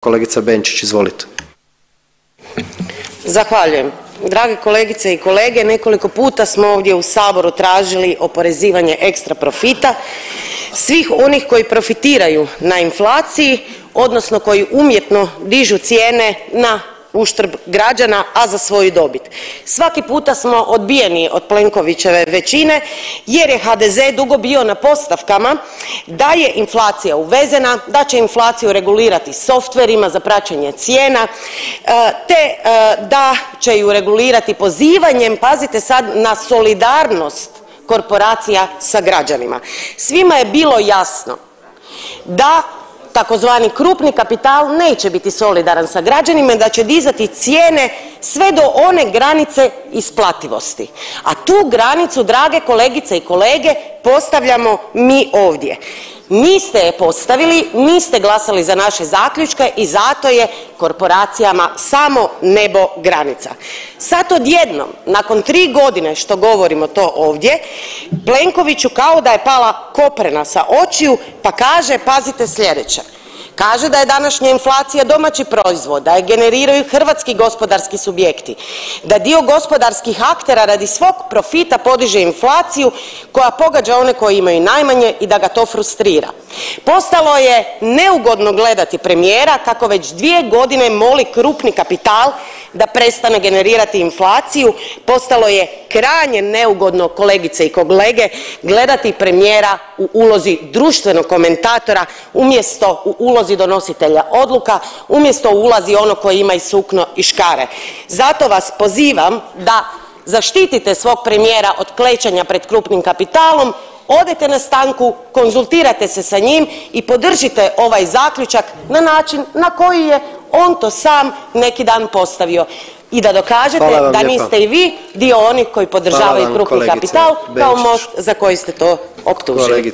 Kolegica Benčić, izvolite. Zahvaljujem. Drage kolegice i kolege, nekoliko puta smo ovdje u Saboru tražili oporezivanje ekstra profita svih onih koji profitiraju na inflaciji, odnosno koji umjetno dižu cijene na uštrb građana, a za svoju dobit. Svaki puta smo odbijeni od Plenkovićeve većine jer je HDZ dugo bio na postavkama da je inflacija uvezena, da će inflaciju regulirati softverima za praćenje cijena, te da će ju regulirati pozivanjem, pazite sad, na solidarnost korporacija sa građanima. Svima je bilo jasno da takozvani krupni kapital neće biti solidaran sa građanima i da će dizati cijene sve do one granice isplativosti. A tu granicu, drage kolegice i kolege, postavljamo mi ovdje. Niste je postavili, niste glasali za naše zaključke i zato je korporacijama samo nebo granica. Sad odjednom, nakon 3 godine što govorimo to ovdje, Plenkoviću kao da je pala koprena sa očiju pa kaže, pazite sljedeće. Kaže da je današnja inflacija domaći proizvod, da je generiraju hrvatski gospodarski subjekti, da dio gospodarskih aktera radi svog profita podiže inflaciju koja pogađa one koji imaju najmanje i da ga to frustrira. Postalo je neugodno gledati premijera kako već 2 godine moli krupni kapital da prestane generirati inflaciju. Postalo je krajnje neugodno, kolegice i kolege, gledati premijera u ulozi društvenog komentatora umjesto u ulozi donositelja odluka, umjesto u ulozi onog koji ima i sukno i škare. Zato vas pozivam da zaštitite svog premijera od klečanja pred krupnim kapitalom, odete na stanku, konzultirate se sa njim i podržite ovaj zaključak na način na koji je on to sam neki dan postavio. I da dokažete da niste i vi dio onih koji podržavaju krupni kapital kao Most za koji ste to optužili.